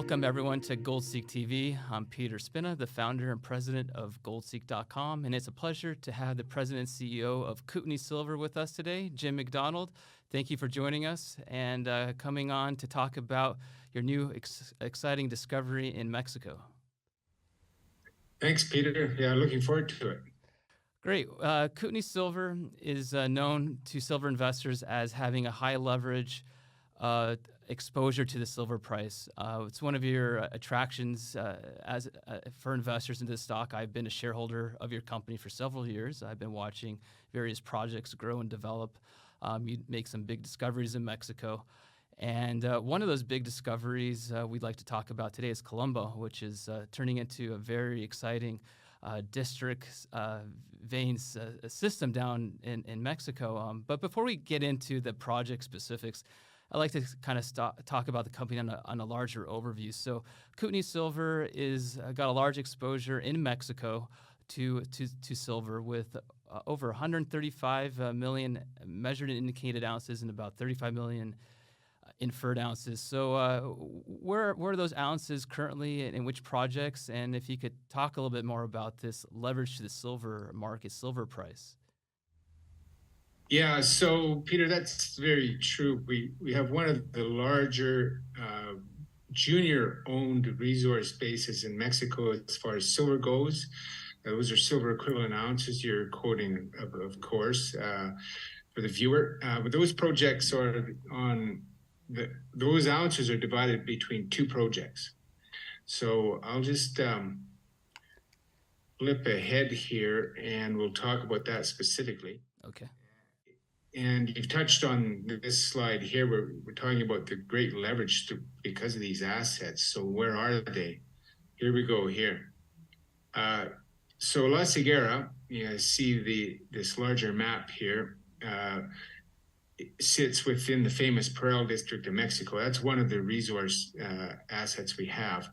Welcome everyone to GoldSeek TV. I'm Peter Spina, the founder and president of GoldSeek.com, and it's a pleasure to have the president and CEO of Kootenay Silver with us today, Jim McDonald. Thank you for joining us and coming on to talk about your new exciting discovery in Mexico. Thanks, Peter. Yeah, looking forward to it. Great. Kootenay Silver is known to silver investors as having a high leverage exposure to the silver price. It's one of your attractions for investors in this stock. I've been a shareholder of your company for several years. I've been watching various projects grow and develop. You make some big discoveries in Mexico. And one of those big discoveries we'd like to talk about today is Columba, which is turning into a very exciting district veins system down in Mexico. But before we get into the project specifics, I'd like to kind of talk about the company on a larger overview. So Kootenay Silver is got a large exposure in Mexico to silver with over 135 million measured and indicated ounces and about 35 million inferred ounces. So where are those ounces currently and in which projects? And if you could talk a little bit more about this leverage to the silver market, silver price. Yeah, so Peter, that's very true. We have one of the larger junior-owned resource bases in Mexico as far as silver goes. Those are silver equivalent ounces you're quoting, of course, for the viewer. But those projects are those ounces are divided between two projects. So I'll just flip ahead here and we'll talk about that specifically. Okay. And you've touched on this slide here where we're talking about the great leverage because of these assets. So where are they? Here we go here. So La Ceguera, you see this larger map here, sits within the famous Pearl district of Mexico. That's one of the resource assets we have.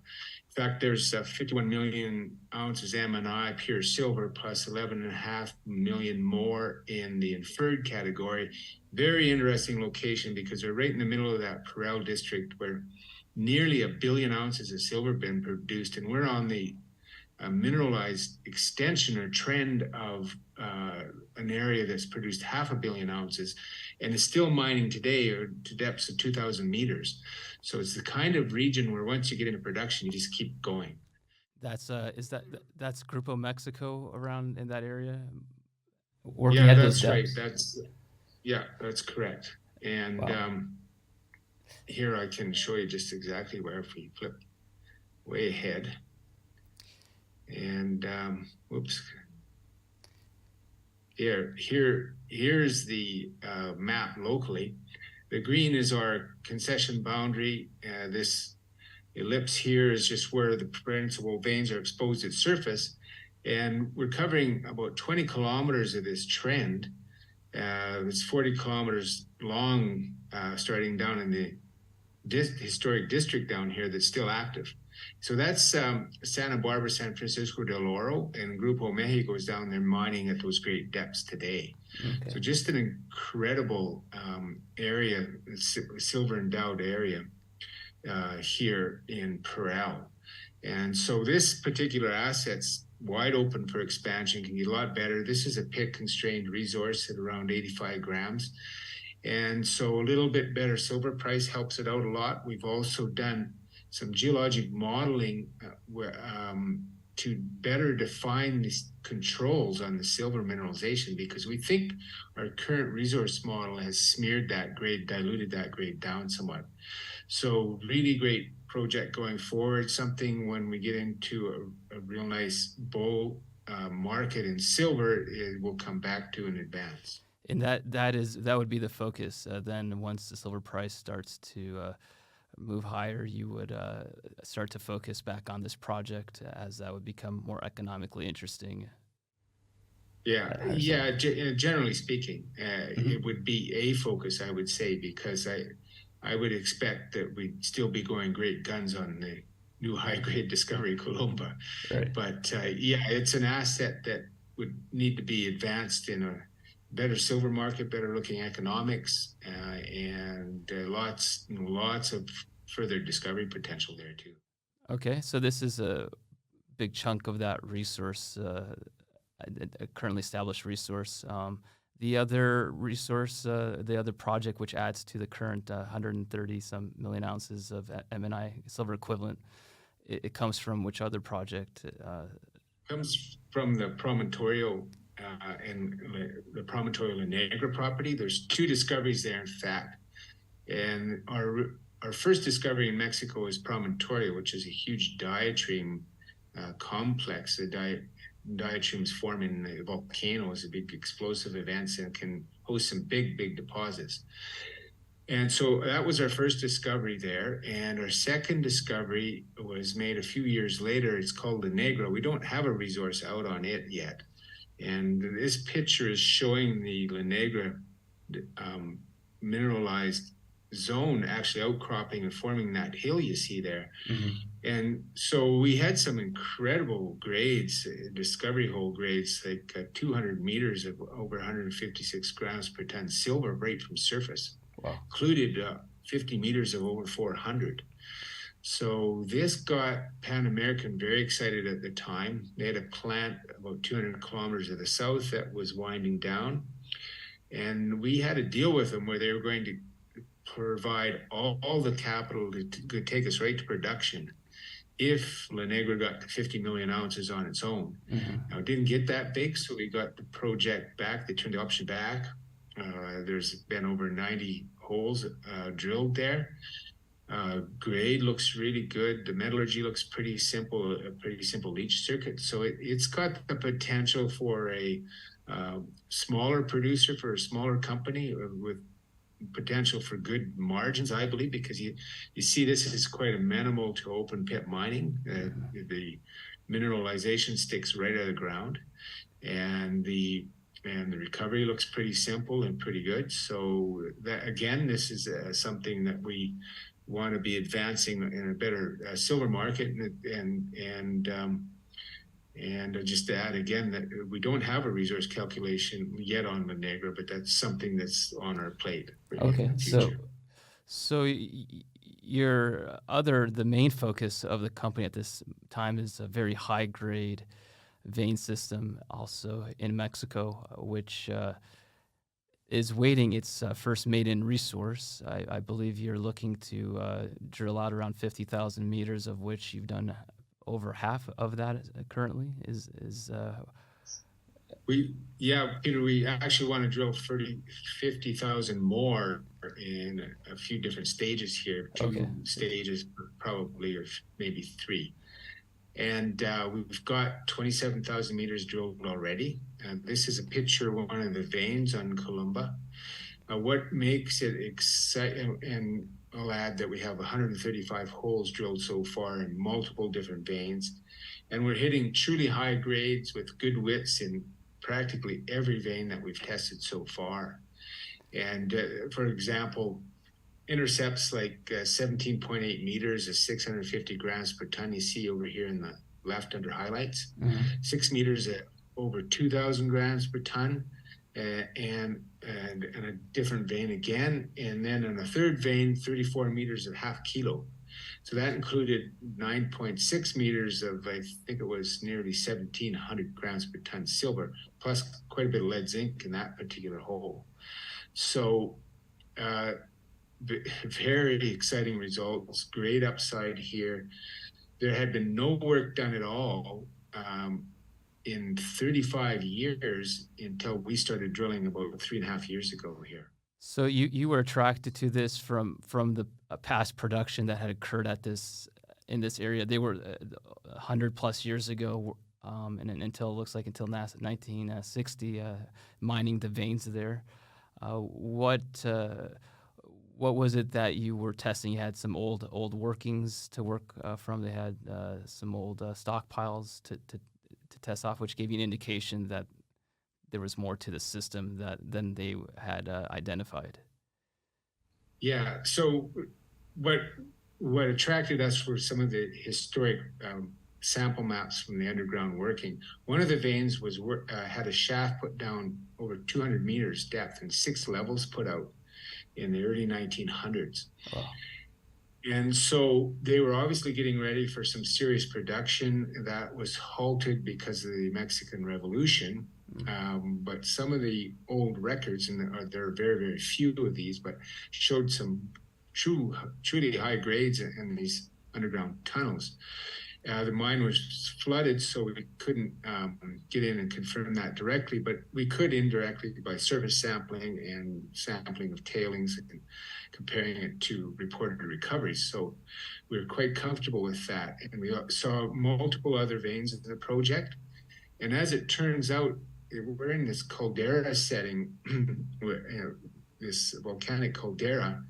In fact, there's 51 million ounces M+I pure silver plus 11.5 million more in the inferred category. Very interesting location because we're right in the middle of that Pearl district where nearly 1 billion ounces of silver have been produced, and we're on the mineralized extension or trend of an area that's produced 500 million ounces and is still mining today or to depths of 2,000 meters. So it's the kind of region where once you get into production, you just keep going. That's Grupo Mexico around in that area? Yeah, that's right. That's correct. And wow. Here I can show you just exactly where if we flip way ahead. And whoops. Here's the map locally. The green is our concession boundary. This ellipse here is just where the principal veins are exposed at surface. And we're covering about 20 kilometers of this trend. It's 40 kilometers long, starting down in the historic district down here that's still active. So that's Santa Barbara, San Francisco del Oro, and Grupo Mexico is down there mining at those great depths today. Okay. So just an incredible area, silver endowed area here in Pearl. And so this particular asset's wide open for expansion, can get a lot better. This is a pit constrained resource at around 85 grams. And so a little bit better silver price helps it out a lot. We've also done some geologic modeling to better define these controls on the silver mineralization, because we think our current resource model has smeared that grade, diluted that grade down somewhat. So really great project going forward, something when we get into a real nice bull market in silver, it will come back to in advance. And that would be the focus. Then once the silver price starts to move higher, you would start to focus back on this project as that would become more economically interesting. Yeah. Generally speaking, it would be a focus, I would say, because I would expect that we'd still be going great guns on the new high-grade discovery Columba. Right. But it's an asset that would need to be advanced in a better silver market, better looking economics, and lots of further discovery potential there too. Okay, so this is a big chunk of that resource, a currently established resource. The other resource, the other project which adds to the current 130 some million ounces of M+I silver equivalent, it comes from which other project? Comes from the Promontorio and the Promontorio La Negra property. There's two discoveries there, in fact. And our first discovery in Mexico is Promontorio, which is a huge diatreme complex. The diatremes form in volcanoes, big explosive events, and can host some big deposits. And so that was our first discovery there. And our second discovery was made a few years later. It's called La Negra. We don't have a resource out on it yet. And this picture is showing the La Negra mineralized zone actually outcropping and forming that hill you see there. Mm-hmm. And so we had some incredible grades, discovery hole grades, like 200 meters of over 156 grams per ton silver right from surface. Wow. Included 50 meters of over 400. So this got Pan American very excited at the time. They had a plant about 200 kilometers to the south that was winding down. And we had a deal with them where they were going to provide all the capital to take us right to production if La Negra got to 50 million ounces on its own. Mm-hmm. Now, it didn't get that big, so we got the project back. They turned the option back. There's been over 90 holes drilled there. Grade looks really good. The metallurgy looks pretty simple, a pretty simple leach circuit. So it's got the potential for a smaller producer, for a smaller company with potential for good margins, I believe, because you see this is quite amenable to open pit mining. The mineralization sticks right out of the ground, and the recovery looks pretty simple and pretty good. So that, again, this is something that we want to be advancing in a better silver market, and just to add again that we don't have a resource calculation yet on La Negra, but that's something that's on our plate. Okay, so the main focus of the company at this time is a very high grade vein system, also in Mexico, which is waiting its first maiden resource. I believe you're looking to drill out around 50,000 meters, of which you've done over half of that currently. Peter, we actually want to drill 50,000 more in a few different stages here. Two stages probably, or maybe three. And we've got 27,000 meters drilled already. And this is a picture of one of the veins on Columba. What makes it exciting, and I'll add that we have 135 holes drilled so far in multiple different veins. And we're hitting truly high grades with good widths in practically every vein that we've tested so far. And for example, intercepts like 17.8 meters of 650 grams per ton you see over here in the left under highlights. Mm-hmm. 6 meters at over 2,000 grams per ton, and a different vein again. And then in a third vein, 34 meters of half kilo. So that included 9.6 meters of, I think it was nearly 1,700 grams per ton silver, plus quite a bit of lead zinc in that particular hole. So very exciting results, great upside here. There had been no work done at all in 35 years until we started drilling about 3.5 years ago here. So you were attracted to this from the past production that had occurred in this area. They were 100 plus years ago, and until 1960, mining the veins there. What was it that you were testing? You had some old workings to work from. They had some old stockpiles to test off, which gave you an indication that there was more to the system than they had identified. Yeah. So what attracted us were some of the historic sample maps from the underground working. One of the veins was had a shaft put down over 200 meters depth and 6 levels put out in the early 1900s. Oh. And so they were obviously getting ready for some serious production that was halted because of the Mexican Revolution. But some of the old records, and there are very, very few of these, but showed some truly high grades in these underground tunnels. The mine was flooded, so we couldn't get in and confirm that directly, but we could indirectly by surface sampling and sampling of tailings and comparing it to reported recoveries. So we were quite comfortable with that. And we saw multiple other veins in the project. And as it turns out, we're in this caldera setting, this volcanic caldera,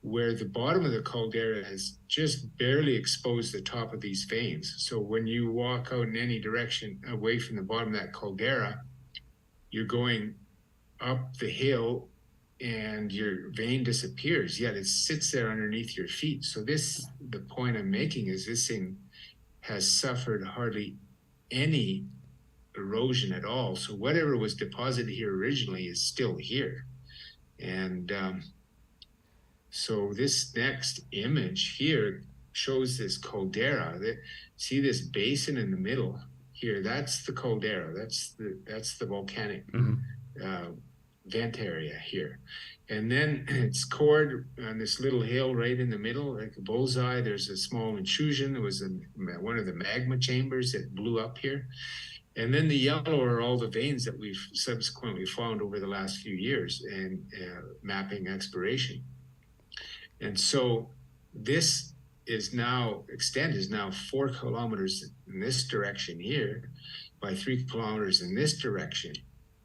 where the bottom of the caldera has just barely exposed the top of these veins. So when you walk out in any direction away from the bottom of that caldera, you're going up the hill and your vein disappears, yet it sits there underneath your feet. So the point I'm making is this thing has suffered hardly any erosion at all. So whatever was deposited here originally is still here. And so this next image here shows this caldera. See this basin in the middle here? That's the caldera. That's the volcanic vent area here. And then it's cored on this little hill right in the middle, like a bullseye. There's a small intrusion. There was one of the magma chambers that blew up here. And then the yellow are all the veins that we've subsequently found over the last few years in mapping exploration. And so this extent is now 4 kilometers in this direction here by 3 kilometers in this direction.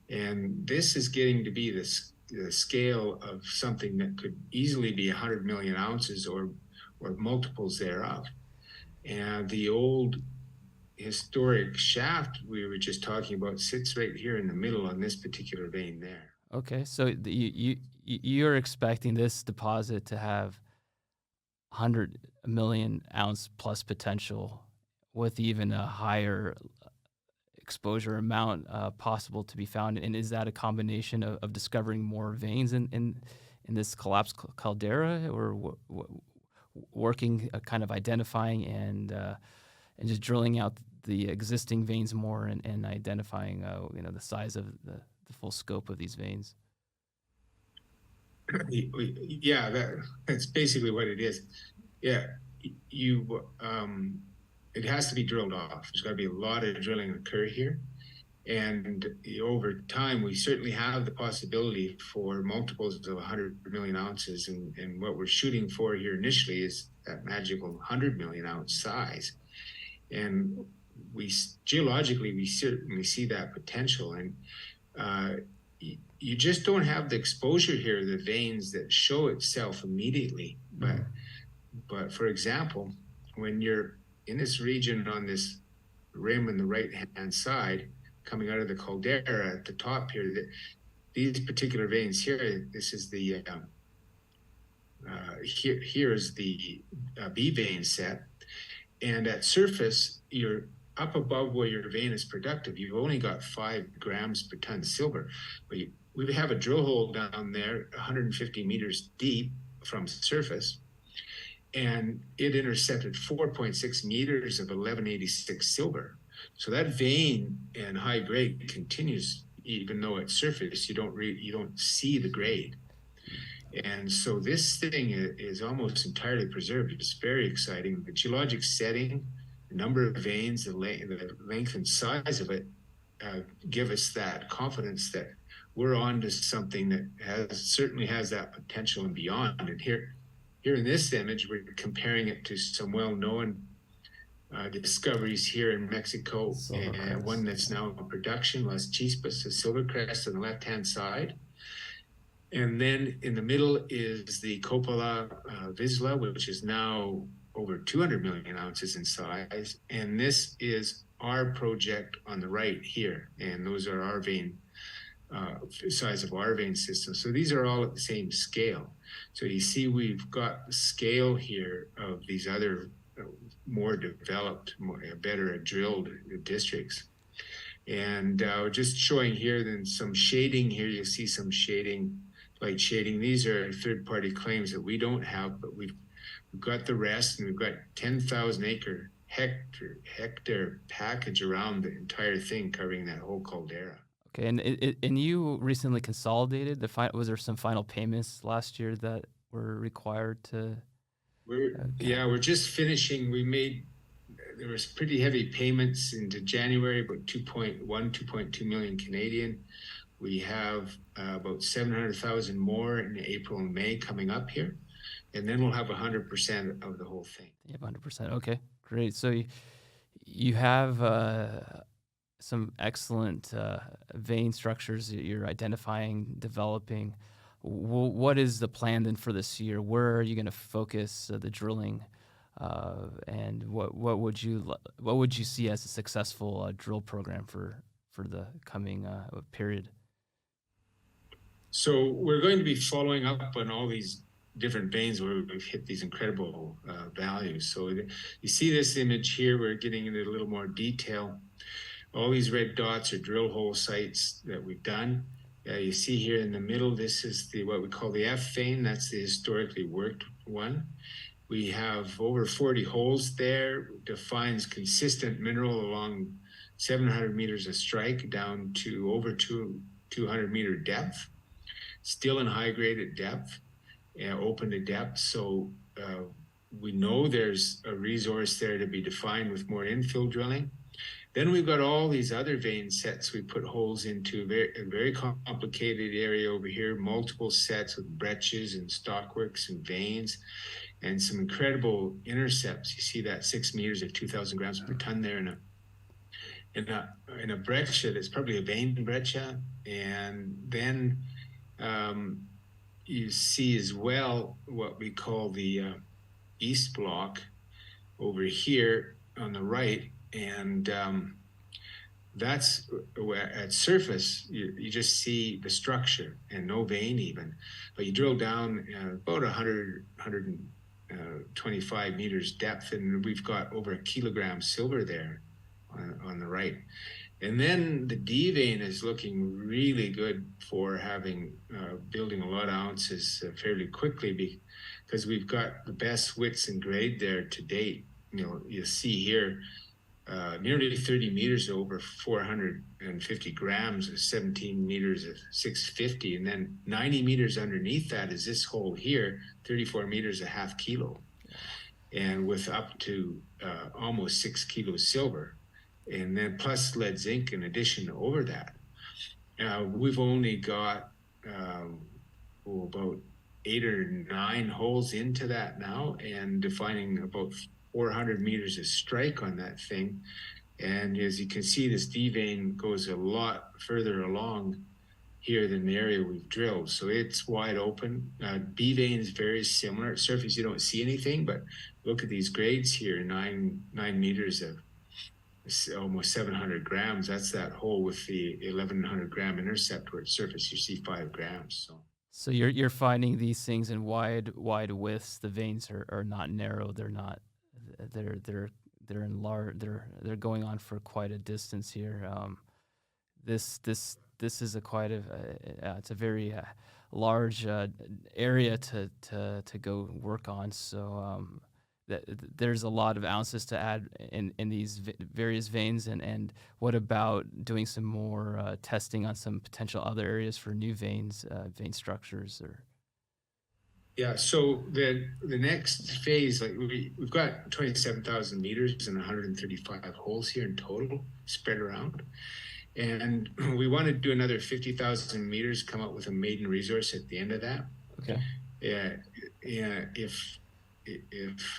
And this is getting to be the scale of something that could easily be 100 million ounces or multiples thereof. And the old historic shaft we were just talking about sits right here in the middle on this particular vein there. Okay, so you're expecting this deposit to have 100 million ounce plus potential with even a higher exposure amount possible to be found. And is that a combination of discovering more veins in this collapsed caldera, or working kind of identifying and just drilling out the existing veins more and identifying the size of the full scope of these veins? Yeah, that's basically what it is. Yeah, it has to be drilled off. There's got to be a lot of drilling occur here. And over time, we certainly have the possibility for multiples of 100 million ounces. And what we're shooting for here initially is that magical 100 million ounce size. And geologically, we certainly see that potential. And you just don't have the exposure here, the veins that show itself immediately. But for example, when you're in this region on this rim on the right-hand side, coming out of the caldera at the top here, these particular veins here, this is the, here is the B vein set. And at surface, you're up above where your vein is productive. You've only got 5 grams per ton silver. But we have a drill hole down there, 150 meters deep from surface. And it intercepted 4.6 meters of 1186 silver. So that vein and high grade continues, even though at surface you don't see the grade. And so this thing is almost entirely preserved. It's very exciting. The geologic setting, the number of veins, the length and size of it give us that confidence that we're on to something that certainly has that potential and beyond. And here in this image, we're comparing it to some well-known discoveries here in Mexico, and one that's now in production, Las Chispas, the Silvercrest on the left-hand side. And then in the middle is the Coppola Vizsla, which is now over 200 million ounces in size. And this is our project on the right here. And those are our vein, size of our vein system. So these are all at the same scale. So you see we've got the scale here of these other more developed, better drilled districts. And just showing here then some shading here, you see some shading light shading. These are third-party claims that we don't have, but we've got the rest, and we've got 10,000 hectare package around the entire thing, covering that whole caldera. Okay, and you recently consolidated. Was there some final payments last year that were required to? We're just finishing. There was pretty heavy payments into January, about 2.2 million Canadian. We have about 700,000 more in April and May coming up here, and then we'll have 100% of the whole thing. You have 100%. Okay, great. So you have some excellent vein structures that you're identifying, developing. What is the plan then for this year? Where are you going to focus the drilling, and what would you see as a successful drill program for the coming period? So we're going to be following up on all these different veins where we've hit these incredible values. So you see this image here, we're getting into a little more detail. All these red dots are drill hole sites that we've done. You see here in the middle, this is what we call the F vein. That's the historically worked one. We have over 40 holes there, defines consistent mineral along 700 meters of strike down to over 200 meter depth, still in high grade at depth, open to depth. So we know there's a resource there to be defined with more infill drilling. Then we've got all these other vein sets we put holes into, a very complicated area over here, multiple sets with breccias and stockworks and veins, and some incredible intercepts. You see that 6 meters at 2,000 grams per ton there in a breccia that's probably a vein breccia. And then you see as well what we call the east block over here on the right. And that's at surface, you just see the structure and no vein even. But you drill down about 125 meters depth, and we've got over a kilogram silver there on the right. And then the D vein is looking really good for having building a lot of ounces fairly quickly, because we've got the best widths and grade there to date. You see here, nearly 30 meters over 450 grams, 17 meters of 650, and then 90 meters underneath that is this hole here, 34 meters, a half kilo, and with up to almost 6 kilos silver, and then plus lead zinc in addition over that. We've only got about 8 or 9 holes into that now, and defining about 400 meters of strike on that thing. And as you can see, this D vein goes a lot further along here than the area we've drilled. So it's wide open. B vein is very similar. At surface, you don't see anything, but look at these grades here, 9 meters of almost 700 grams. That's that hole with the 1,100 gram intercept, where at surface you see 5 grams. So you're finding these things in wide widths. The veins are not narrow. They're not. They're in large. They're going on for quite a distance here. This is it's a very large area to go work on. So there's a lot of ounces to add in these various veins. And what about doing some more testing on some potential other areas for new vein structures or? Yeah, so the next phase, like we've got 27,000 meters and 135 holes here in total spread around. And we want to do another 50,000 meters, come up with a maiden resource at the end of that. Okay. Yeah, if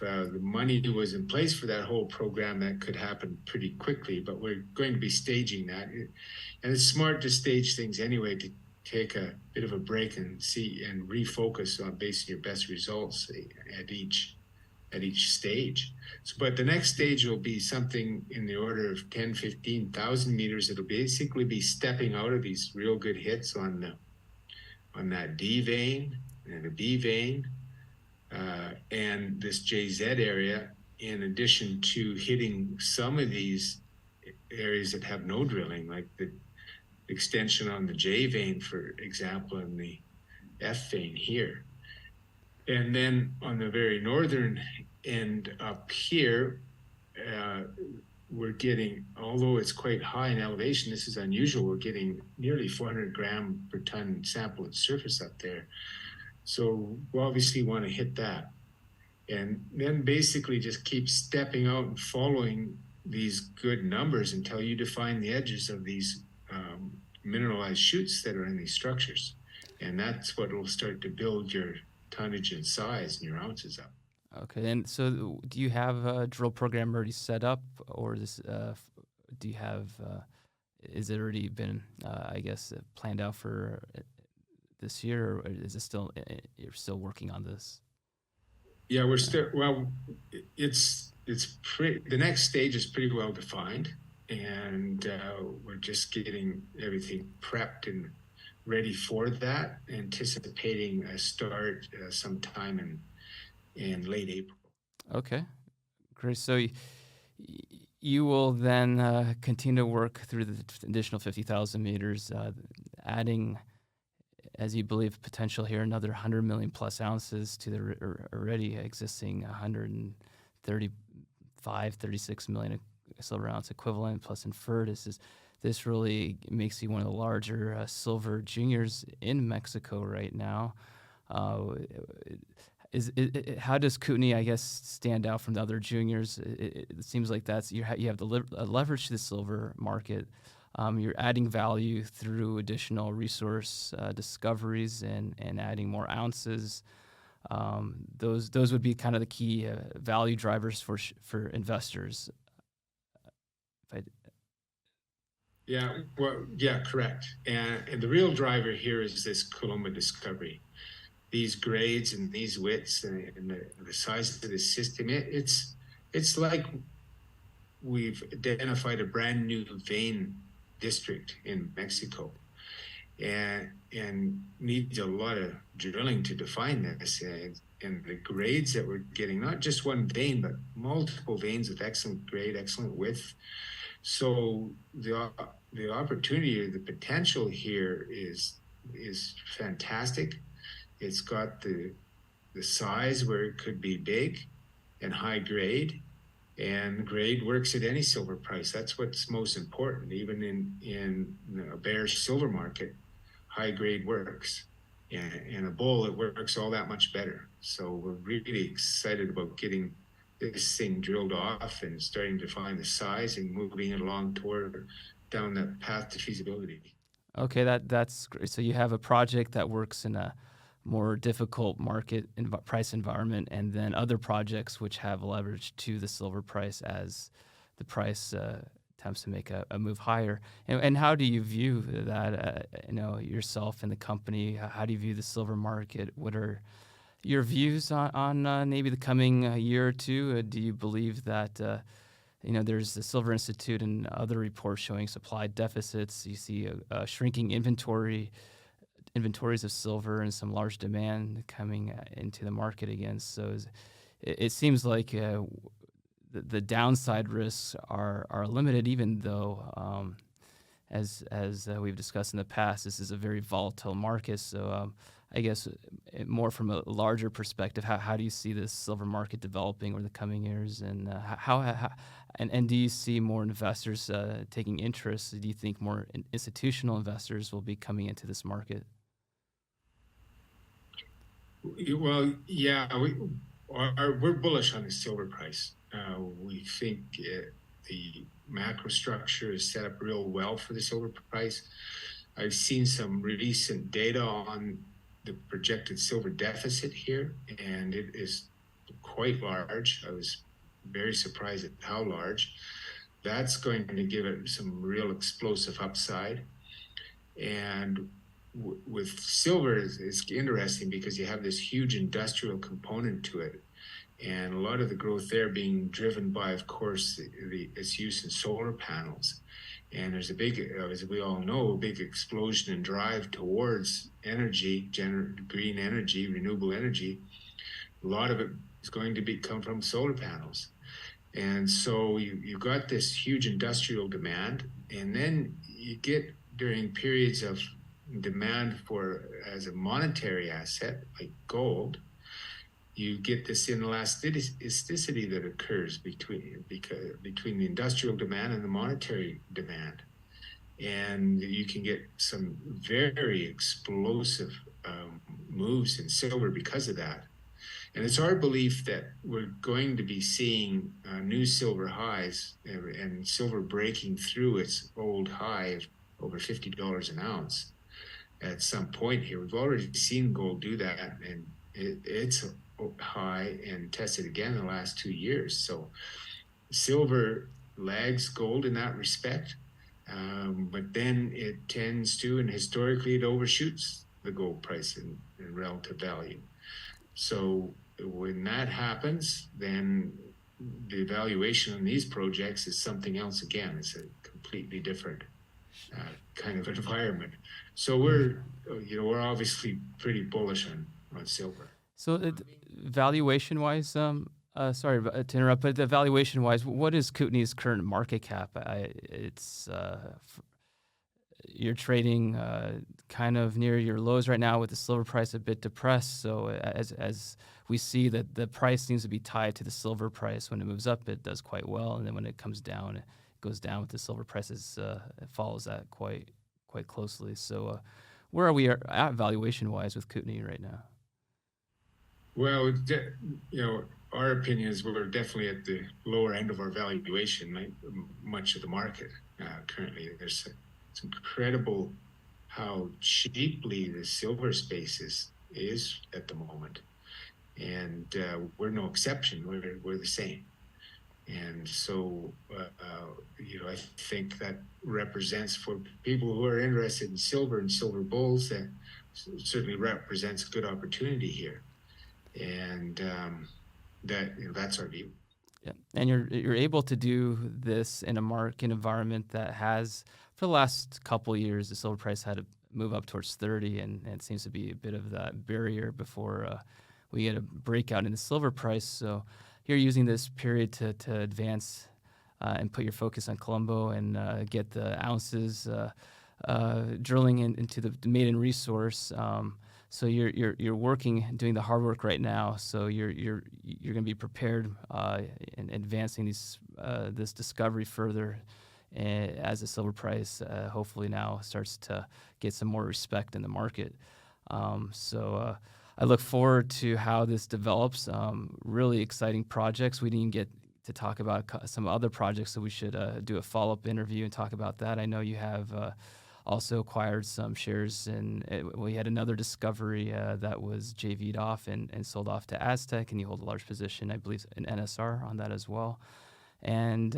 the money was in place for that whole program, that could happen pretty quickly, but we're going to be staging that. And it's smart to stage things anyway, to take a bit of a break and see and refocus on basing your best results at each stage. So, but the next stage will be something in the order of 10, 15,000 meters. It'll basically be stepping out of these real good hits on that D vein and the B vein and this JZ area, in addition to hitting some of these areas that have no drilling, like the extension on the J vein, for example, and the F vein here. And then on the very northern end up here, we're getting, although it's quite high in elevation, this is unusual, we're getting nearly 400 gram per ton sample at surface up there. So we obviously want to hit that. And then basically just keep stepping out and following these good numbers until you define the edges of these mineralized chutes that are in these structures. And that's what will start to build your tonnage and size and your ounces up. Okay, and so do you have a drill program already set up, or this, do you have, is it already been, I guess, planned out for this year, or is it still, you're still working on this? Yeah, we're still, well, it's pretty, the next stage is pretty well defined, and we're just getting everything prepped and ready for that, anticipating a start sometime in late April. Okay, great. So you will then continue to work through the additional 50,000 meters, adding, as you believe, potential here, another 100 million plus ounces to the already existing 135, 36 million silver ounce equivalent plus inferred. This really makes you one of the larger silver juniors in Mexico right now. How does Kootenay, I guess, stand out from the other juniors? It seems like you have the leverage to the silver market. You're adding value through additional resource discoveries and adding more ounces. Those would be kind of the key value drivers for investors. Yeah, well, yeah, correct. And the real driver here is this Columba discovery. These grades and these widths and the size of the system, it's like we've identified a brand new vein district in Mexico, and needs a lot of drilling to define this. And the grades that we're getting, not just one vein, but multiple veins with excellent grade, excellent width. So the opportunity or the potential here is fantastic. It's got the size where it could be big and high grade, and grade works at any silver price. That's what's most important. Even in a bearish silver market, high grade works. And a bull, it works all that much better. So we're really excited about getting this thing drilled off and starting to find the size and moving it along down that path to feasibility. Okay, that's great. So you have a project that works in a more difficult market price environment, and then other projects which have leverage to the silver price as the price attempts to make a move higher. And how do you view that? Yourself and the company. How do you view the silver market? What are your views on maybe the coming year or two? Do you believe that there's the Silver Institute and other reports showing supply deficits? You see a shrinking inventories of silver and some large demand coming into the market again. So it seems like the downside risks are limited, even though, as we've discussed in the past, this is a very volatile market. So I guess more from a larger perspective, how do you see this silver market developing over the coming years, and and do you see more investors taking interest? Do you think more institutional investors will be coming into this market? Well, yeah, we're bullish on the silver price. We think the macro structure is set up real well for the silver price. I've seen some recent data on the projected silver deficit here, and it is quite large. I was very surprised at how large. That's going to give it some real explosive upside. And with silver, it's interesting because you have this huge industrial component to it, and a lot of the growth there being driven by, of course, its use in solar panels. And there's a big, as we all know, a big explosion and drive towards energy, green energy, renewable energy. A lot of it is going to come from solar panels. And so you've got this huge industrial demand, and then you get during periods of demand for as a monetary asset like gold, you get this inelasticity that occurs between the industrial demand and the monetary demand, and you can get some very explosive moves in silver because of that. And it's our belief that we're going to be seeing new silver highs and silver breaking through its old high of over $50 an ounce at some point here. We've already seen gold do that, and it's high and tested again in the last 2 years. So silver lags gold in that respect, but then it tends to, and historically it overshoots the gold price in relative value. So when that happens, then the valuation on these projects is something else again. It's a completely different kind of environment. So we're obviously pretty bullish on silver. So valuation-wise, sorry to interrupt, but the valuation-wise, what is Kootenay's current market cap? You're trading kind of near your lows right now with the silver price a bit depressed. So as we see that the price seems to be tied to the silver price. When it moves up, it does quite well, and then when it comes down, it goes down with the silver prices. It follows that quite closely. So where are we at valuation-wise with Kootenay right now? Well, our opinion is we're definitely at the lower end of our valuation, like much of the market currently. It's incredible how cheaply the silver space is at the moment, and we're no exception. We're the same, and so I think that represents, for people who are interested in silver and silver bulls, that certainly represents a good opportunity here. And that's our view. Yeah, and you're able to do this in a market environment that has, for the last couple of years, the silver price had to move up towards 30, and it seems to be a bit of that barrier before we get a breakout in the silver price. So you're using this period to advance and put your focus on Columba and get the ounces drilling into the Maiden resource. So you're working, doing the hard work right now. So you're going to be prepared in advancing this discovery further as the silver price hopefully now starts to get some more respect in the market. So I look forward to how this develops. Really exciting projects. We didn't get to talk about some other projects, so we should do a follow-up interview and talk about that. I know you have also acquired some shares, and we had another discovery that was JV'd off and sold off to AgEq, and you hold a large position, I believe, in NSR on that as well. And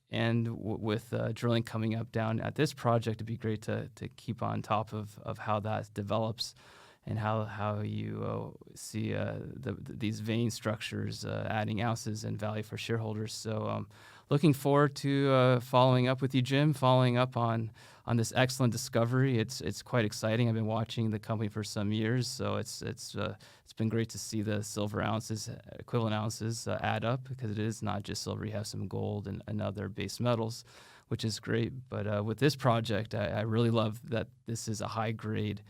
with drilling coming up down at this project, it'd be great to keep on top of how that develops and how you see these vein structures adding ounces and value for shareholders. So looking forward to following up with you, Jim, following up on this excellent discovery. It's quite exciting. I've been watching the company for some years, so it's been great to see the silver ounces, equivalent ounces, add up, because it is not just silver. You have some gold and other base metals, which is great. But with this project, I really love that this is a high grade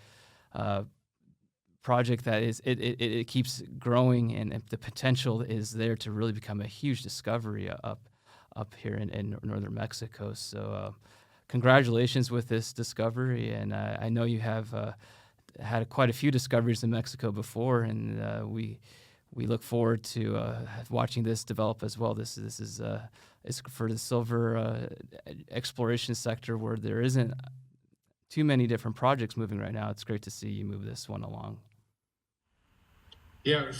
project that it keeps growing, and the potential is there to really become a huge discovery up here in northern Mexico. So congratulations with this discovery, and I know you have had quite a few discoveries in Mexico before, and we look forward to watching this develop as well. This is for the silver exploration sector, where there isn't too many different projects moving right now. It's great to see you move this one along. Yeah,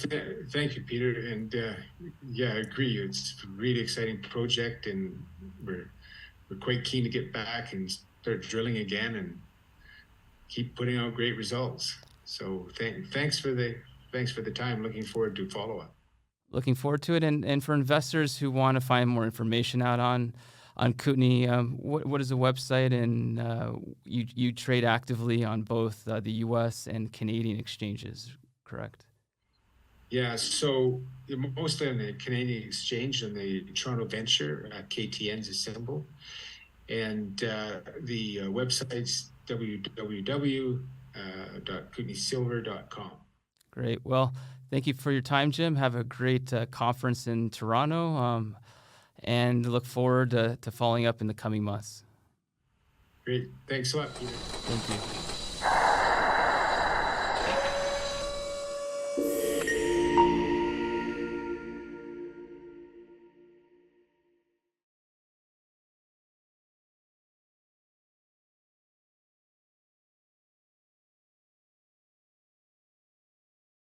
thank you, Peter. And I agree. It's a really exciting project, and we're quite keen to get back and start drilling again and keep putting out great results. So thanks for the time. Looking forward to follow up. Looking forward to it. And for investors who want to find more information out on Kootenay, what is the website? And you trade actively on both the U.S. and Canadian exchanges, correct? Yeah, so mostly on the Canadian exchange, on the Toronto Venture, KTN's a symbol. And the website's www.kootenaysilver.com. Great. Well, thank you for your time, Jim. Have a great conference in Toronto, and look forward to following up in the coming months. Great. Thanks a lot, Peter. Thank you.